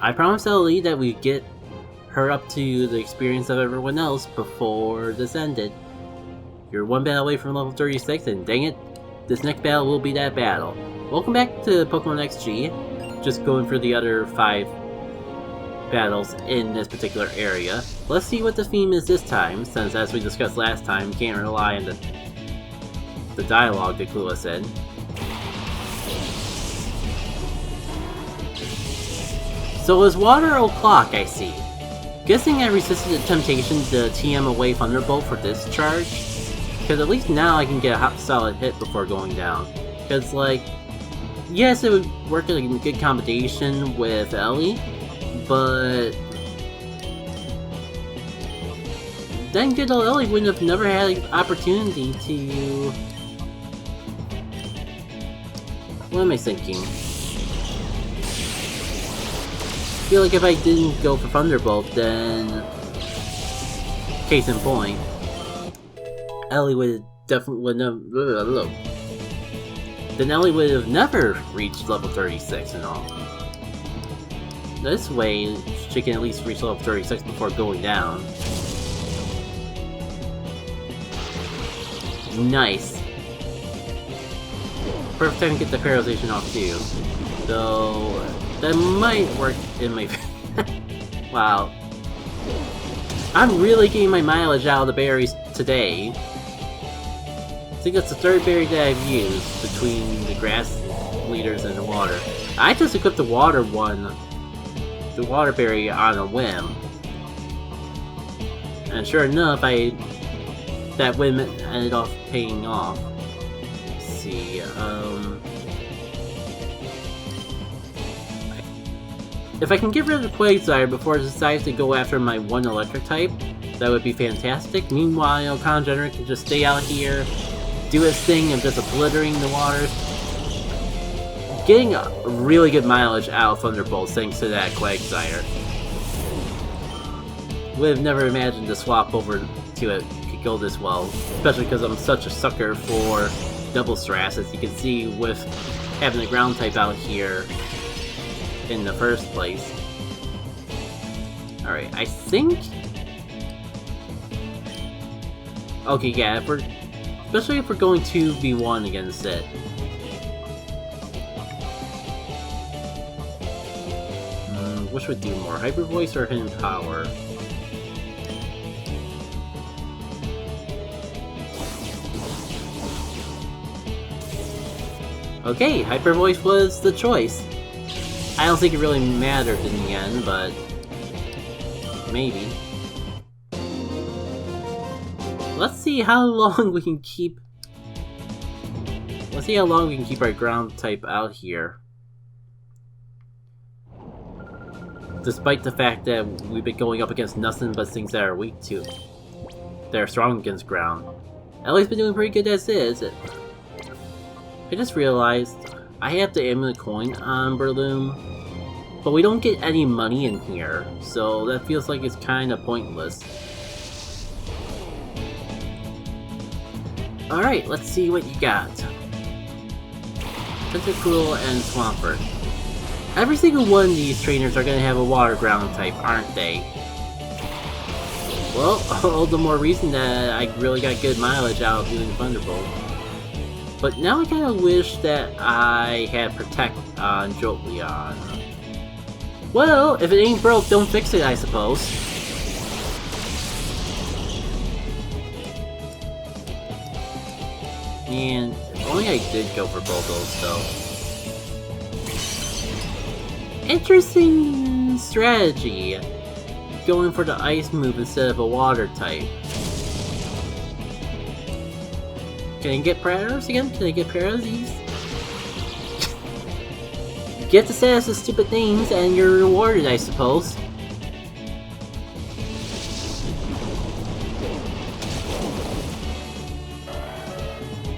I promised Ellie that we'd get her up to the experience of everyone else before this ended. You're one battle away from level 36, and dang it, this next battle will be that battle. Welcome back to Pokémon XG. Just going for the other 5 battles in this particular area. Let's see what the theme is this time, since as we discussed last time, we can't rely on the dialogue to clue us in. So is water o'clock, I see. Guessing I resisted the temptation to TM away Thunderbolt for this charge, because at least now I can get a hot solid hit before going down. Because like, yes, it would work in a good combination with Ellie, but then good old Ellie wouldn't have never had an opportunity to... What am I thinking? I feel like if I didn't go for Thunderbolt, then case in point, Ellie would definitely then Ellie would have never reached level 36 and all. This way, she can at least reach level 36 before going down. Nice. Perfect time to get the paralyzation off too. So that might work in my wow. I'm really getting my mileage out of the berries today. I think that's the 3rd berry that I've used between the grass leaders and the water. I just equipped the water berry on a whim. And sure enough, that whim ended off paying off. Let's see, if I can get rid of the Quagsire before it decides to go after my 1 electric type, that would be fantastic. Meanwhile, Congener can just stay out here, do his thing of just obliterating the waters. Getting a really good mileage out of Thunderbolt thanks to that Quagsire. Would have never imagined to swap over to it could go this well, especially because I'm such a sucker for double strats, as you can see with having the ground type out here in the first place. Alright, I think... Okay, yeah, especially if we're going 2v1 against it. Which would do more, Hyper Voice or Hidden Power? Okay, Hyper Voice was the choice. I don't think it really mattered in the end, but maybe. Let's see how long we can keep... Let's see how long we can keep our ground type out here. Despite the fact that we've been going up against nothing but things that are weak to... that are strong against ground. Ellie's been doing pretty good as is. I just realized I have the Amulet Coin on Breloom, but we don't get any money in here, so that feels like it's kinda pointless. Alright, let's see what you got. Tentacool and Swampert. Every single one of these trainers are gonna have a water ground type, aren't they? Well, all the more reason that I really got good mileage out of doing Thunderbolt. But now I kinda wish that I had Protect on Jolteon. Well, if it ain't broke, don't fix it, I suppose. And if only I did go for both those, though. Interesting strategy. Going for the ice move instead of a water type. Can I get Paralyzed again? Can I get Paralyzed? Get the status of stupid things and you're rewarded, I suppose.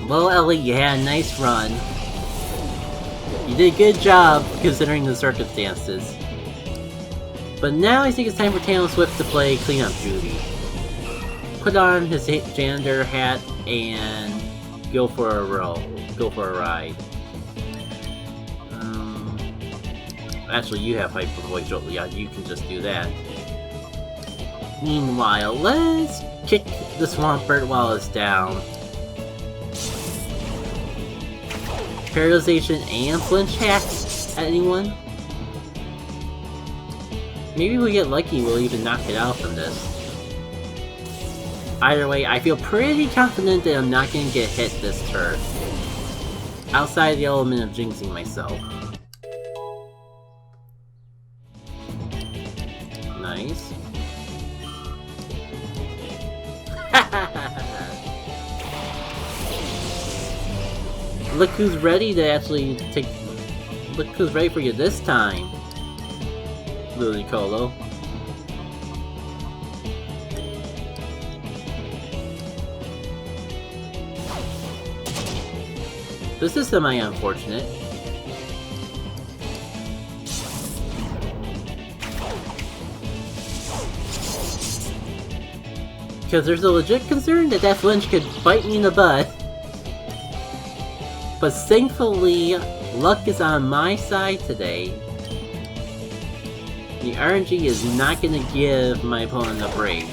Well, Ellie, you had a nice run. You did a good job considering the circumstances. But now I think it's time for Taylor Swift to play cleanup duty. Put on his janitor hat and go for a ride. actually, you have Hyper Voice, Jolteon. You can just do that. Meanwhile, let's kick the Swampert while it's down. Paralyzation and Flinch hacks at anyone? Maybe if we get lucky, we'll even knock it out from this. Either way, I feel pretty confident that I'm not going to get hit this turn. Outside the element of jinxing myself. Nice. Look who's ready to actually take... Look who's ready for you this time. Ludicolo. This is semi-unfortunate. Because there's a legit concern that that flinch could bite me in the butt. But thankfully, luck is on my side today. The RNG is not going to give my opponent a break.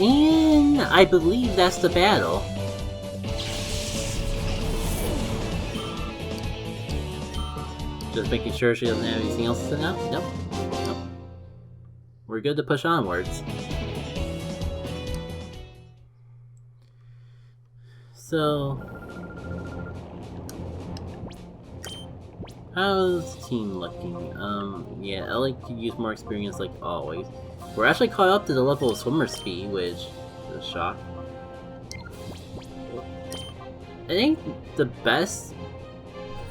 And I believe that's the battle. Just making sure she doesn't have anything else to set up? Nope. Nope. We're good to push onwards. So... how's the team looking? Yeah, Ellie could use more experience like always. We're actually caught up to the level of swimmer speed, which is a shock. I think the best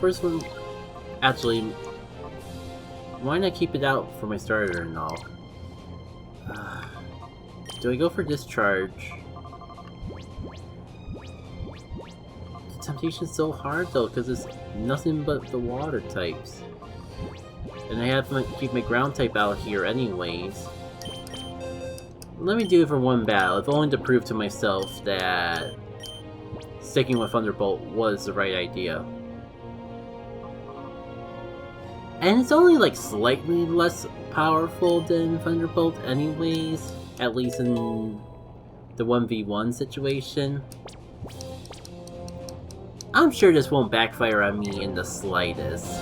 first one... Actually, why not keep it out for my starter and all? Do I go for discharge? The temptation's so hard though, because it's nothing but the water types. And I have to keep my ground type out here anyways. Let me do it for one battle, if only to prove to myself that sticking with Thunderbolt was the right idea. And it's only like slightly less powerful than Thunderbolt anyways, at least in the 1v1 situation. I'm sure this won't backfire on me in the slightest.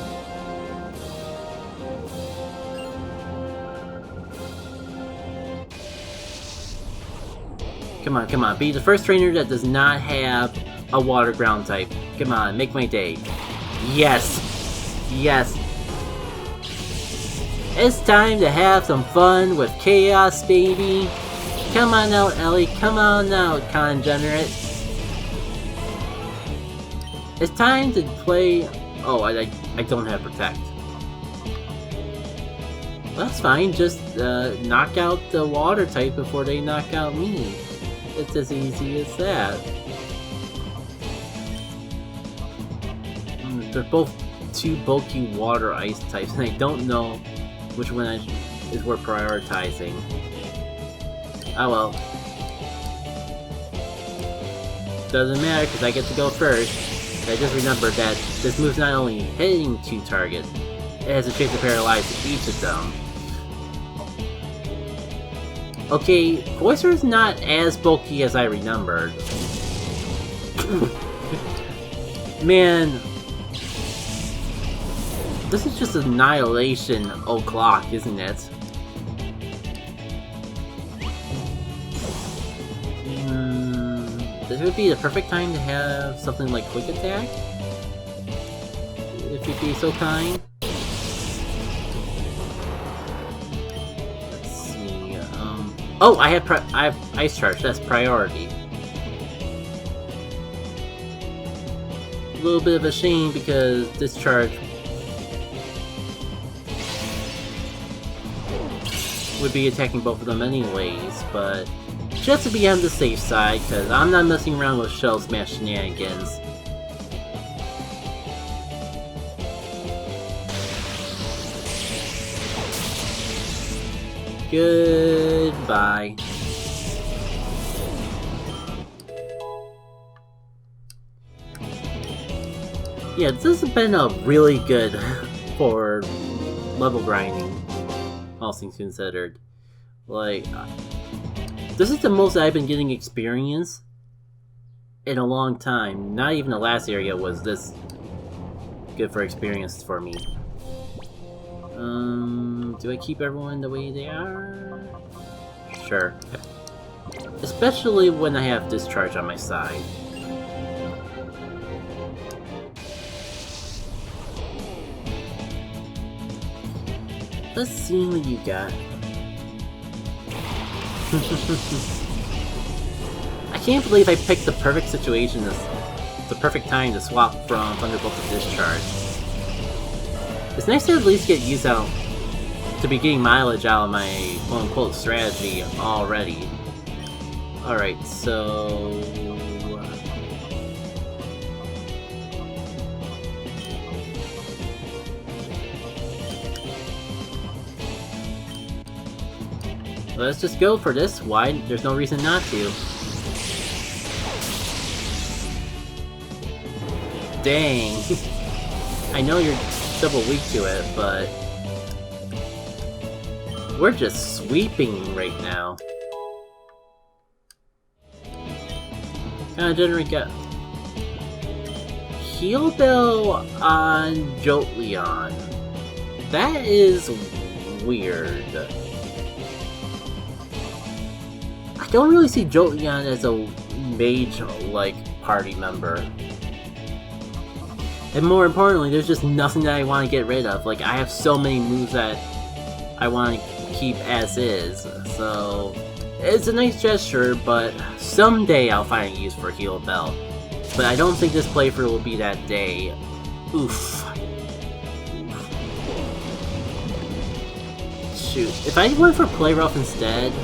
Come on, come on, be the first trainer that does not have a water ground type. Come on, make my day. Yes! Yes! It's time to have some fun with Chaos, baby! Come on out, Ellie, come on out, Congenerate! It's time to play... Oh, I don't have Protect. That's fine, just knock out the water type before they knock out me. It's as easy as that. They're both two bulky water ice types, and I don't know which one is worth prioritizing. Oh well. Doesn't matter because I get to go first. I just remembered that this move's not only hitting two targets, it has a chance to paralyze each of them. Okay, Voicer's not as bulky as I remembered. Man, this is just annihilation o'clock, isn't it? This would be the perfect time to have something like Quick Attack? If you'd be so kind. Let's see, oh, I have Ice Charge, that's priority. A little bit of a shame because Discharge would be attacking both of them anyways, but just to be on the safe side, because I'm not messing around with Shell Smash shenanigans. Goodbye. Yeah, this has been a really good for level grinding, all things considered. Like, this is the most I've been getting experience in a long time. Not even the last area was this good for experience for me. Do I keep everyone the way they are? Sure. Especially when I have Discharge on my side. Let's see what you got. I can't believe I picked the perfect situation, the perfect time to swap from Thunderbolt to Discharge. It's nice to at least get used out, to be getting mileage out of my quote-unquote strategy already. Alright, so... let's just go for this. Why? There's no reason not to. Dang. I know you're double weak to it, but... we're just sweeping right now. Kinda generate gut. Heal Bell on Jolteon. That is weird. I don't really see Jolteon as a mage-like party member. And more importantly, there's just nothing that I want to get rid of. Like, I have so many moves that I want to keep as is. So, it's a nice gesture, but someday I'll find a use for Heal Bell. But I don't think this playthrough will be that day. Oof. Shoot. If I went for Play Rough instead,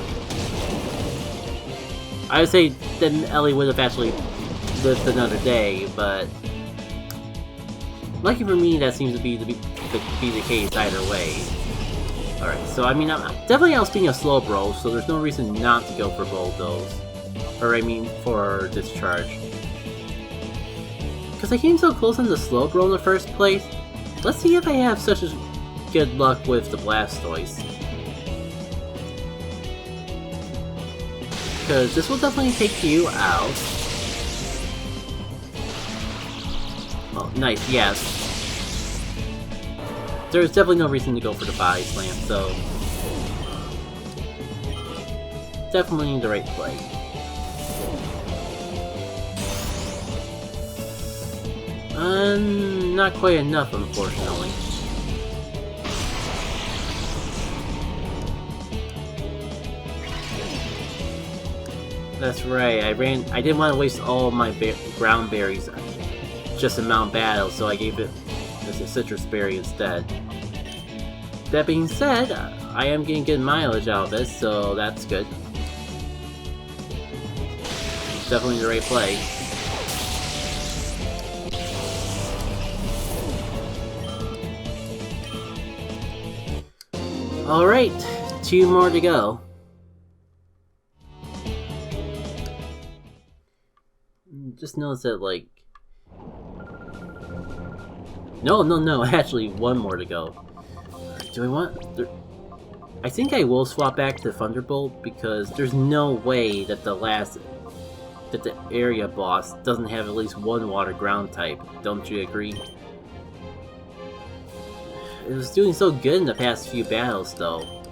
I would say then Ellie would have actually lived another day, but lucky for me, that seems to be the case either way. Alright, so I mean, I'm definitely outspeeding a Slowbro, so there's no reason not to go for both those. Or I mean, for Discharge. Because I came so close on the Slowbro in the first place, let's see if I have such good luck with the Blastoise. Because this will definitely take you out. Oh, nice, yes. There's definitely no reason to go for the Body Slam, so... definitely the right play. Not quite enough, unfortunately. That's right, I didn't want to waste all my ground berries just in Mount Battle, so I gave it as a citrus berry instead. That being said, I am getting good mileage out of this, so that's good. Definitely the right play. Alright, 2 more to go. Just notice that, like... No, actually 1 more to go. Do I want... I think I will swap back to Thunderbolt, because there's no way that the area boss doesn't have at least 1 water ground type. Don't you agree? It was doing so good in the past few battles, though.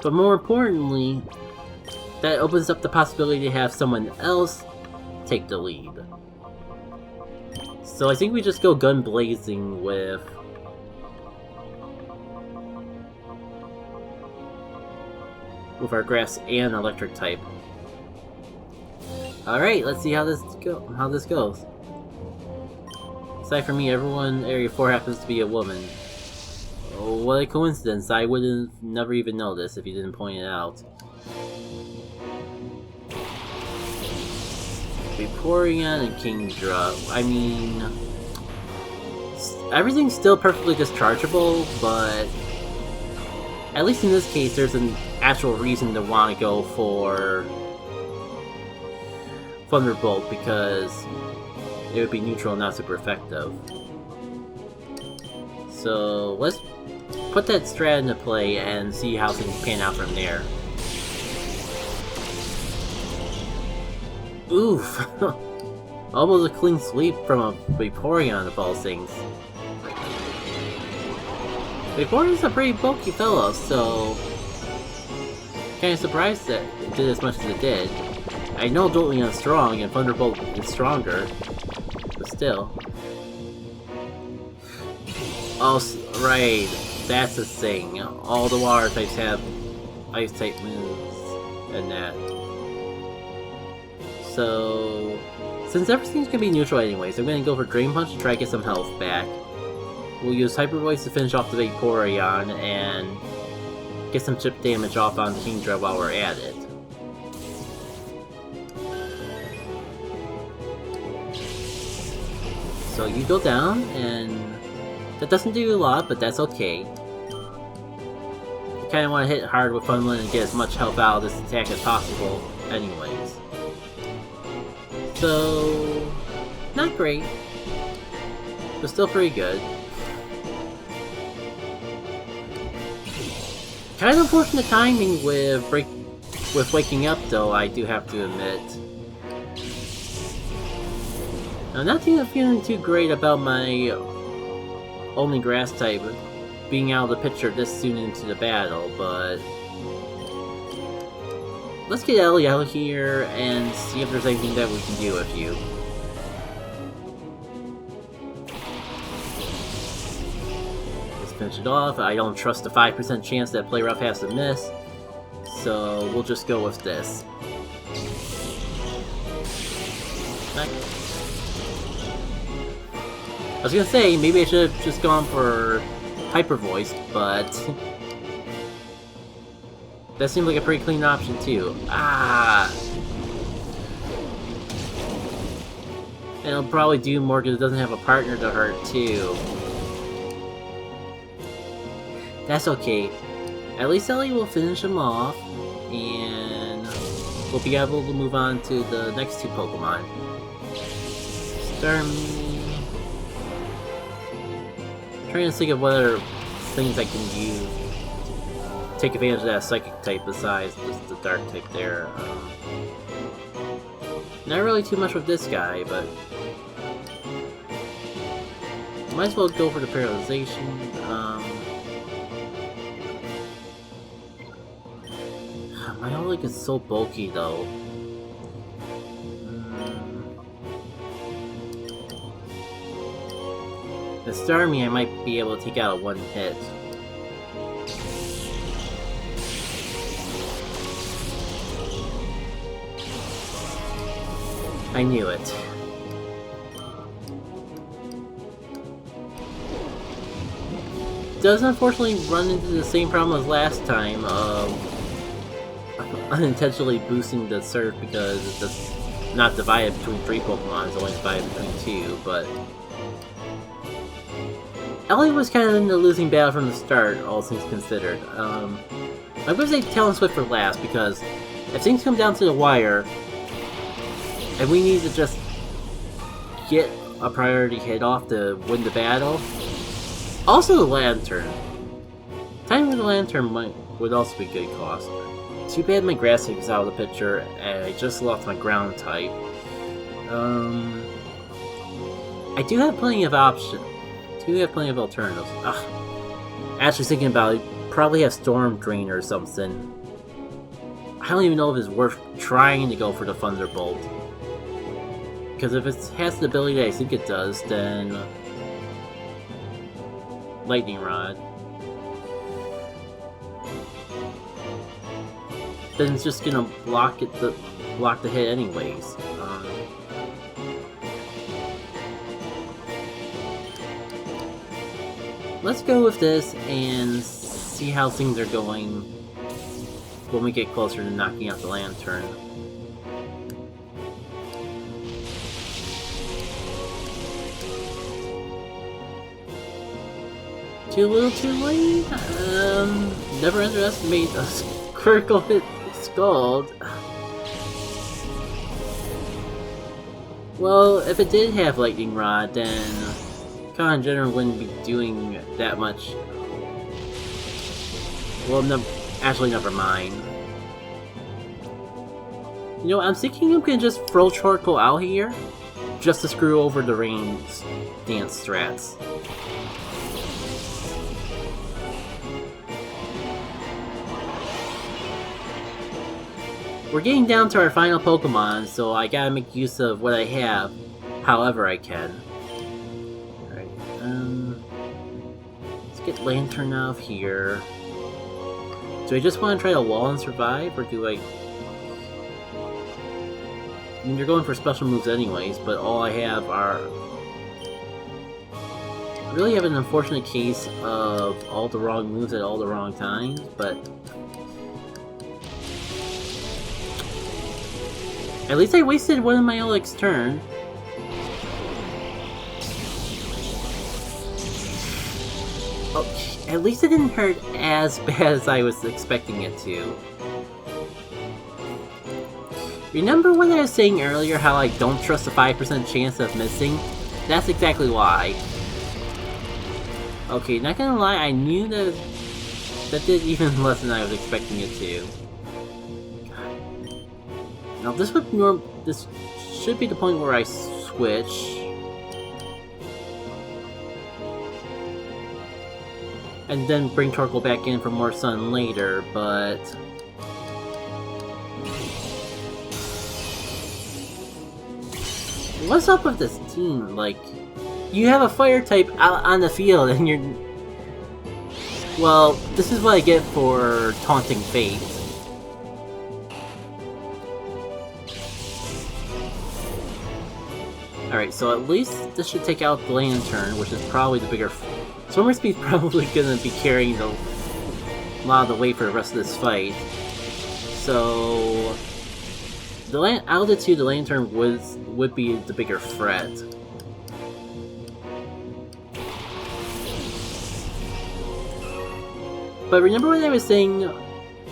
But more importantly, that opens up the possibility to have someone else take the lead. So I think we just go gun blazing with... our grass and electric type. Alright, let's see how this goes. Aside from me, everyone in Area 4 happens to be a woman. Oh, what a coincidence. I wouldn't never even know this if you didn't point it out. Vaporeon and Kingdra. I mean, everything's still perfectly dischargeable, but at least in this case, there's an actual reason to want to go for Thunderbolt, because it would be neutral and not super effective. So let's put that strat into play and see how things pan out from there. Oof! Almost a clean sweep from a Vaporeon of all things. Vaporeon's a pretty bulky fellow, so kinda surprised that it did as much as it did. I know Jolteon's strong and Thunderbolt is stronger, but still. Oh, right, that's the thing. All the water types have ice type moves and that. So, since everything's gonna be neutral anyways, I'm gonna go for Drain Punch to try to get some health back. We'll use Hyper Voice to finish off the Vaporeon and get some chip damage off on Kingdra while we're at it. So you go down, and that doesn't do a lot, but that's okay. You kinda wanna hit hard with Funland and get as much health out of this attack as possible anyways. So, not great, but still pretty good. Kind of unfortunate timing with waking up though, I do have to admit. I'm not feeling too great about my only grass type being out of the picture this soon into the battle, but let's get Ellie out here and see if there's anything that we can do with you. Let's finish it off. I don't trust the 5% chance that Play Rough has to miss, so we'll just go with this. I was gonna say, maybe I should have just gone for Hyper Voice, but that seemed like a pretty clean option too. Ah! And it'll probably do more because it doesn't have a partner to hurt too. That's okay. At least Ellie will finish him off, and we'll be able to move on to the next two Pokemon. Starmie. Trying to think of what other things I can use to take advantage of that psychic type besides just the dark type there. Not really too much with this guy, but might as well go for the paralyzation. My Oleg is so bulky though. The Starmie I might be able to take out a one hit. I knew it. Does unfortunately run into the same problem as last time of unintentionally boosting the surf because it's just not divided between 3 Pokemon, it's only divided between 2, but Ellie was kind of in the losing battle from the start, all things considered. I'm gonna say Talon Swift for last, because if things come down to the wire, and we need to just get a priority hit off to win the battle. Also the Lantern. Timing with the Lantern would also be good cost. Too bad my grass type is out of the picture, and I just lost my ground type. I do have plenty of options. We have plenty of alternatives. Ugh. Actually thinking about it, probably have Storm Drain or something. I don't even know if it's worth trying to go for the Thunderbolt. Because if it has the ability that I think it does, then Lightning Rod. Then it's just gonna block the hit anyways. Let's go with this and see how things are going when we get closer to knocking out the Lantern. Too little too late? Never underestimate a critical hit Scald. Well, if it did have Lightning Rod, then Con in general wouldn't be doing that much. Well, actually, never mind. You know, I'm thinking I'm gonna just throw Charcoal out here, just to screw over the Rain Dance strats. We're getting down to our final Pokemon, so I gotta make use of what I have, however I can. Alright, let's get Lantern out of here. Do I just want to try to wall and survive, or do I... I mean, you're going for special moves anyways, but all I have are... I really have an unfortunate case of all the wrong moves at all the wrong times, but... At least I wasted one of my Oleg's turn. Oh, at least it didn't hurt as bad as I was expecting it to. Remember when I was saying earlier how I don't trust a 5% chance of missing? That's exactly why. Okay, not gonna lie, I knew that did even less than I was expecting it to. Now this should be the point where I switch. And then bring Torkoal back in for more sun later, but... What's up with this team? Like, you have a fire type out on the field and you're... Well, this is what I get for taunting Fate. Alright, so at least this should take out the Lantern, which is probably the bigger... Swimmer Speed's probably gonna be carrying a lot of the weight for the rest of this fight. So... the altitude the Lantern would be the bigger threat. But remember what I was saying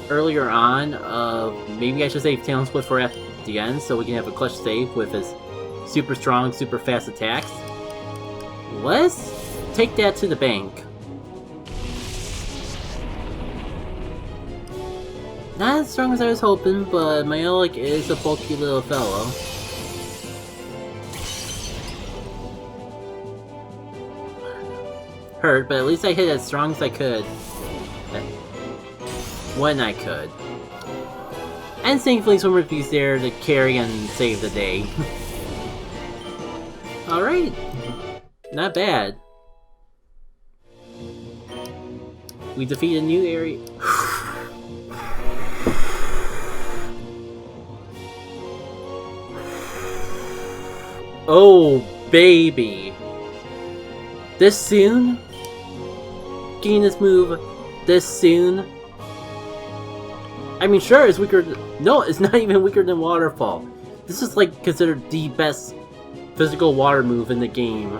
earlier on of maybe I should save Talon Split for at the end so we can have a clutch save with his super strong, super fast attacks? Let's take that to the bank. Not as strong as I was hoping, but my Oleg is a bulky little fellow. Hurt, but at least I hit as strong as I could. When I could. And thankfully Swimmer Speed's there to carry and save the day. Alright. Not bad. We defeat a new area. Oh, baby. This soon? Getting this move this soon? I mean, sure, it's weaker. No, it's not even weaker than Waterfall. This is like considered the best physical water move in the game.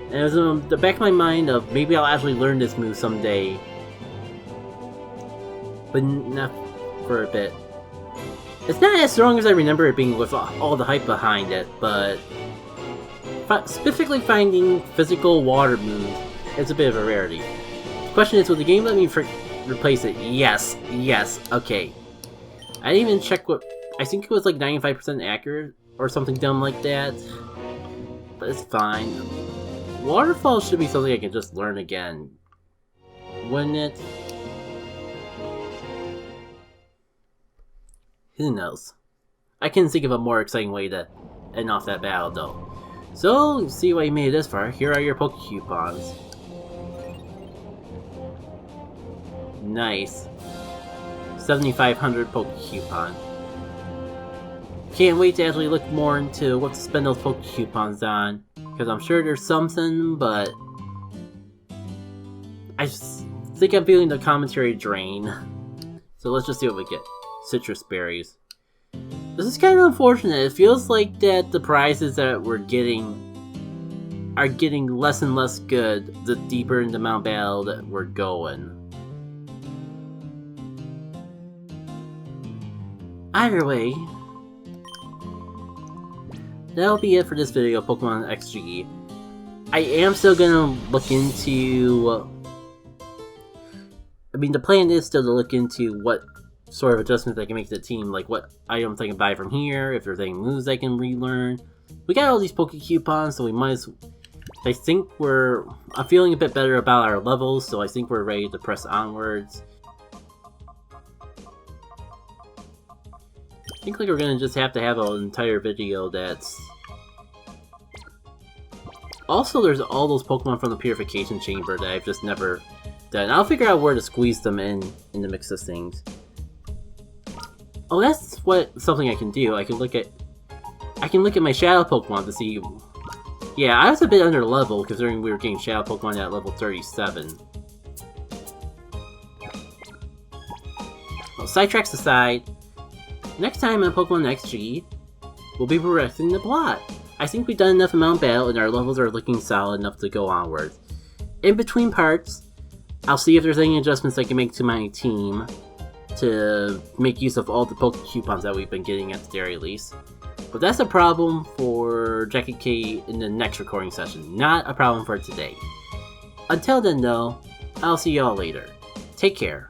And it was in the back of my mind of maybe I'll actually learn this move someday. But not for a bit. It's not as strong as I remember it being with all the hype behind it, but specifically finding physical water moves is a bit of a rarity. The question is, will the game let me replace it? Yes, yes, okay. I didn't even check what... I think it was like 95% accurate or something dumb like that. But it's fine. Waterfall should be something I can just learn again. Wouldn't it? Who knows? I can think of a more exciting way to end off that battle though. So, see why you made it this far. Here are your Pokecoupons. Nice. 7,500 Pokecoupon. Can't wait to actually look more into what to spend those Pokecoupons on. Because I'm sure there's something, but... I just think I'm feeling the commentary drain. So let's just see what we get. Citrus berries. This is kind of unfortunate. It feels like that the prizes that we're getting are getting less and less good the deeper into Mount Battle that we're going. Either way, that'll be it for this video of Pokemon XG. I am still gonna look into... I mean, the plan is still to look into what sort of adjustments I can make to the team, like what items I can buy from here, if there's any moves I can relearn. We got all these Pokecoupons, so we might as... I think I'm feeling a bit better about our levels, so I think we're ready to press onwards. I think like we're gonna just have to have an entire video that's... Also, there's all those Pokemon from the Purification Chamber that I've just never done. I'll figure out where to squeeze them in the mix of things. Oh, that's something I can do. I can look at my Shadow Pokemon to see... Yeah, I was a bit under level considering we were getting Shadow Pokemon at level 37. Well, sidetracks aside, next time on Pokemon XG, we'll be progressing the plot. I think we've done enough Mount Battle and our levels are looking solid enough to go onwards. In between parts, I'll see if there's any adjustments I can make to my team to make use of all the Pokecoupons that we've been getting at the very least. But that's a problem for Jacket K in the next recording session, not a problem for today. Until then though, I'll see y'all later. Take care.